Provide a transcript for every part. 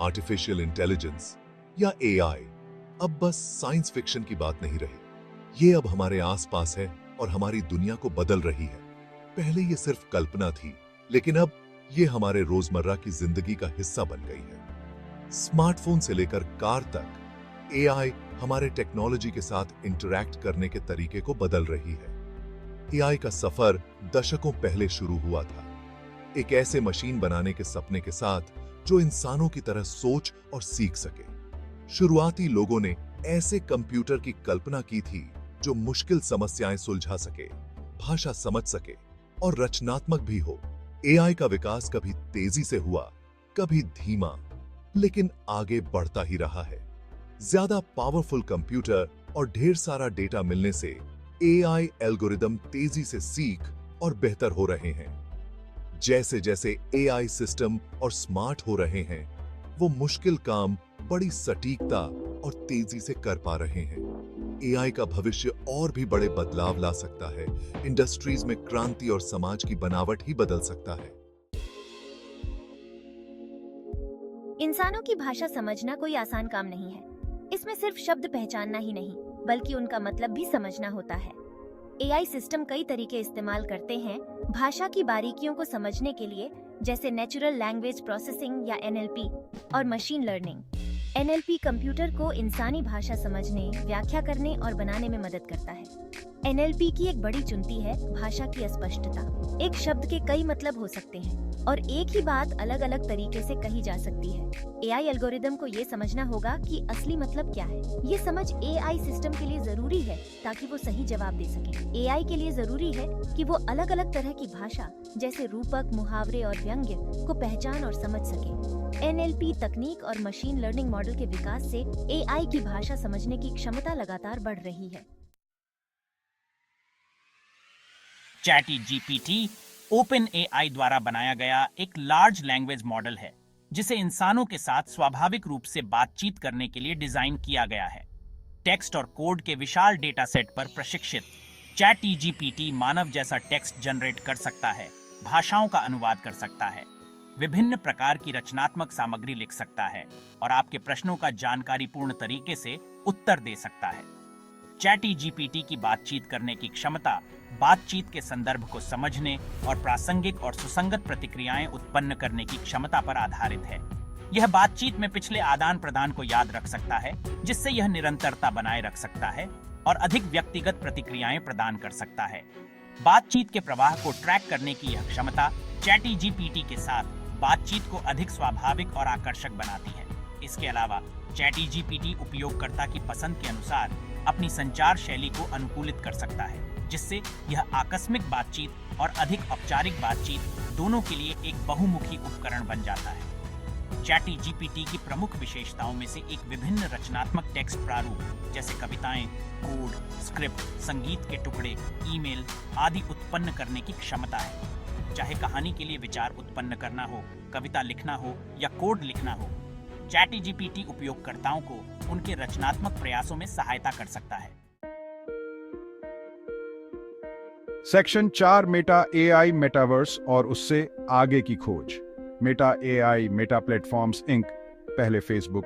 Artificial intelligence या AI अब बस साइंस फिक्शन की बात नहीं रही। ये अब हमारे आसपास है और हमारी दुनिया को बदल रही है। पहले ये सिर्फ कल्पना थी, लेकिन अब ये हमारे रोजमर्रा की जिंदगी का हिस्सा बन गई है। स्मार्टफोन से लेकर कार तक एआई हमारे टेक्नोलॉजी के साथ इंटरैक्ट करने के तरीके को बदल रही है। एआई का सफर दशकों पहले शुरू हुआ था, एक ऐसे मशीन बनाने के सपने के साथ जो इंसानों की तरह सोच और सीख सके। शुरुआती लोगों ने ऐसे कंप्यूटर की कल्पना की थी जो मुश्किल समस्याएं सुलझा सके, भाषा समझ सके और रचनात्मक भी हो। एआई का विकास कभी तेजी से हुआ, कभी धीमा, लेकिन आगे बढ़ता ही रहा है। ज्यादा पावरफुल कंप्यूटर और ढेर सारा डेटा मिलने से एआई एल्गोरिदम तेजी से सीख और बेहतर हो रहे हैं। जैसे जैसे एआई सिस्टम और स्मार्ट हो रहे हैं, वो मुश्किल काम बड़ी सटीकता और तेजी से कर पा रहे हैं। एआई का भविष्य और भी बड़े बदलाव ला सकता है। इंडस्ट्रीज में क्रांति और समाज की बनावट ही बदल सकता है। इंसानों की भाषा समझना कोई आसान काम नहीं है। इसमें सिर्फ शब्द पहचानना ही नहीं, बल्कि उनका मतलब भी समझना होता है। एआई सिस्टम कई तरीके इस्तेमाल करते हैं भाषा की बारीकियों को समझने के लिए, जैसे नेचुरल लैंग्वेज प्रोसेसिंग या एनएलपी और मशीन लर्निंग। एनएलपी कंप्यूटर को इंसानी भाषा समझने, व्याख्या करने और बनाने में मदद करता है। एनएलपी की एक बड़ी चुनौती है भाषा की अस्पष्टता। एक शब्द के कई मतलब हो सकते हैं और एक ही बात अलग अलग तरीके से कही जा सकती है। एआई एल्गोरिदम को ये समझना होगा कि असली मतलब क्या है। ये समझ एआई सिस्टम के लिए जरूरी है ताकि वो सही जवाब दे सके। एआई के लिए जरूरी है कि वो अलग अलग तरह की भाषा, जैसे रूपक, मुहावरे और व्यंग्य को पहचान और समझ सके। एनएलपी तकनीक और मशीन लर्निंग मॉडल के विकास से एआई की भाषा समझने की क्षमता लगातार बढ़ रही है। चैटजीपीटी ओपन एआई द्वारा बनाया गया एक लार्ज लैंग्वेज मॉडल है, जिसे इंसानों के साथ स्वाभाविक रूप से बातचीत करने के लिए डिजाइन किया गया है। टेक्स्ट और कोड के विशाल डेटा सेट पर प्रशिक्षित चैटजीपीटी मानव जैसा टेक्स्ट जनरेट कर सकता है, भाषाओं का अनुवाद कर सकता है, विभिन्न प्रकार की रचनात्मक सामग्री लिख सकता है और आपके प्रश्नों का जानकारीपूर्ण तरीके से उत्तर दे सकता है। चैटजीपीटी की बातचीत करने की क्षमता बातचीत के संदर्भ को समझने और प्रासंगिक और सुसंगत प्रतिक्रियाएं उत्पन्न करने की क्षमता पर आधारित है। यह बातचीत में पिछले आदान प्रदान को याद रख सकता है, जिससे यह निरंतरता बनाए रख सकता है और अधिक व्यक्तिगत प्रतिक्रियाएं प्रदान कर सकता है। बातचीत के प्रवाह को ट्रैक करने की यह क्षमता चैटजीपीटी के साथ बातचीत को अधिक स्वाभाविक और आकर्षक बनाती है। इसके अलावा चैटजीपीटी उपयोगकर्ता की पसंद के अनुसार अपनी संचार शैली को अनुकूलित कर सकता है, जिससे यह आकस्मिक बातचीत और अधिक औपचारिक बातचीत दोनों के लिए एक बहुमुखी उपकरण बन जाता है। चैटजीपीटी की प्रमुख विशेषताओं में से एक विभिन्न रचनात्मक टेक्स्ट प्रारूप, जैसे कविताएं, कोड, स्क्रिप्ट, संगीत के टुकड़े, ईमेल आदि उत्पन्न करने की क्षमता है। चाहे कहानी के लिए विचार उत्पन्न करना हो, कविता लिखना हो या कोड लिखना हो, चैटजीपीटी उपयोगकर्ताओं को उनके रचनात्मक प्रयासों में सहायता कर सकता है। सेक्शन 4 मेटा एआई मेटावर्स और उससे आगे की खोज। Meta AI Meta Platforms Inc पहले फेसबुक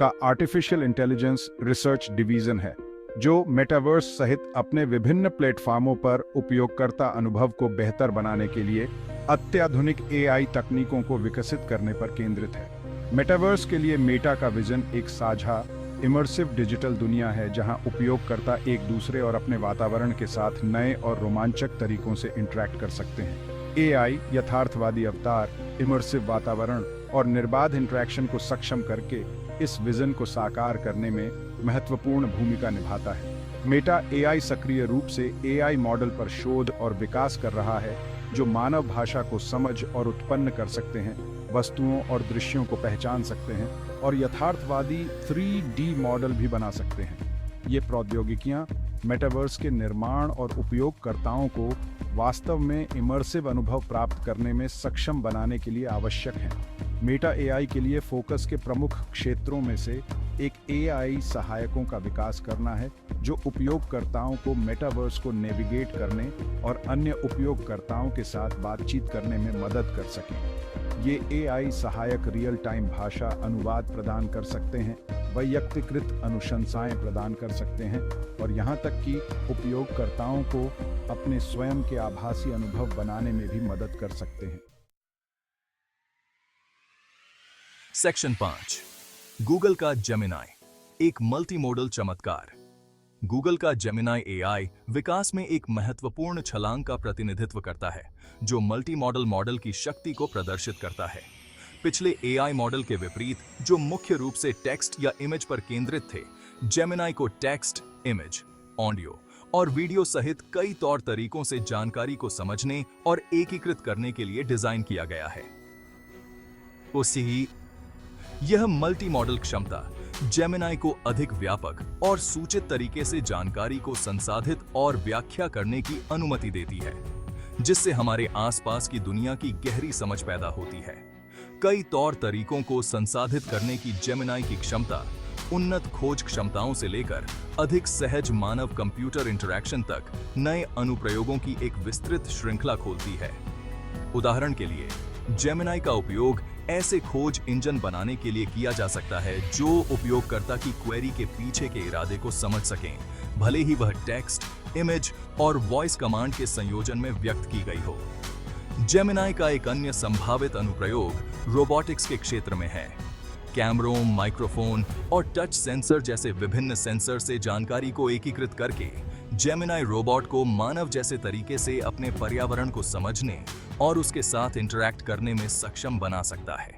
का आर्टिफिशियल इंटेलिजेंस रिसर्च डिवीजन है, जो मेटावर्स सहित अपने विभिन्न प्लेटफॉर्मों पर उपयोगकर्ता अनुभव को बेहतर बनाने के लिए अत्याधुनिक एआई तकनीकों को विकसित करने पर केंद्रित है। मेटावर्स के लिए मेटा का विजन एक साझा इमर्सिव डिजिटल दुनिया है, जहां उपयोगकर्ता एक दूसरे और अपने वातावरण के साथ नए और रोमांचक तरीकों से इंटरैक्ट कर सकते हैं। एआई यथार्थवादी अवतार, इमर्सिव वातावरण और निर्बाध इंटरैक्शन को सक्षम करके इस विजन को साकार करने में महत्वपूर्ण भूमिका निभाता है। मेटा एआई सक्रिय रूप से एआई मॉडल पर शोध और विकास कर रहा है, जो मानव भाषा को समझ और उत्पन्न कर सकते हैं, वस्तुओं और दृश्यों को पहचान सकते हैं और यथार्थवादी 3D मॉडल भी बना सकते हैं। ये प्रौद्योगिकियां मेटावर्स के निर्माण और उपयोगकर्ताओं को वास्तव में इमर्सिव अनुभव प्राप्त करने में सक्षम बनाने के लिए आवश्यक हैं। मेटा एआई के लिए फोकस के प्रमुख क्षेत्रों में से एक एआई सहायकों का विकास करना है, जो उपयोगकर्ताओं को मेटावर्स को नेविगेट करने और अन्य उपयोगकर्ताओं के साथ बातचीत करने में मदद कर सकें। ये AI सहायक रियल टाइम भाषा अनुवाद प्रदान कर सकते हैं, वैयक्तिकृत अनुशंसाएं प्रदान कर सकते हैं और यहाँ तक कि उपयोगकर्ताओं को अपने स्वयं के आभासी अनुभव बनाने में भी मदद कर सकते हैं। सेक्शन 5, गूगल का जेमिनाई, एक मल्टी मॉडल चमत्कार। गूगल का जेमिनाई AI विकास में एक महत्वपूर्ण छलांग का प्रतिनिधित्व करता है, जो मल्टी मॉडल मॉडल की शक्ति को प्रदर्शित करता है। पिछले AI मॉडल के विपरीत, जो मुख्य रूप से टेक्स्ट या इमेज पर केंद्रित थे, जेमिनाई को टेक्स्ट, इमेज, ऑडियो और वीडियो सहित कई तौर तरीकों से जानकारी को समझने और एकीकृत करने के लिए डिजाइन किया गया है। यह मल्टी मॉडल क्षमता जेमिनाई को अधिक व्यापक और सूचित तरीके से जानकारी को संसाधित और व्याख्या करने की अनुमति देती है, जिससे हमारे आसपास की दुनिया की गहरी समझ पैदा होती है। कई तौर तरीकों को संसाधित करने की जेमिनाई की क्षमता उन्नत खोज क्षमताओं से लेकर अधिक सहज मानव कंप्यूटर इंटरैक्शन तक नए अनुप्रयोगों की एक विस्तृत श्रृंखला खोलती है। उदाहरण के लिए, जेमिनाई का उपयोग ऐसे खोज इंजन बनाने के लिए किया जा सकता है जो उपयोगकर्ता की क्वेरी के पीछे के इरादे को समझ सकें, भले ही वह टेक्स्ट, इमेज और वॉइस कमांड के संयोजन में व्यक्त की गई हो। जेमिनाई का एक अन्य संभावित अनुप्रयोग रोबोटिक्स के क्षेत्र में है। कैमरों, माइक्रोफोन और टच सेंसर जैसे विभिन्न सेंसर से जानकारी को एकीकृत करके जेमिनाई रोबोट को मानव जैसे तरीके से अपने पर्यावरण को समझने और उसके साथ इंटरैक्ट करने में सक्षम बना सकता है।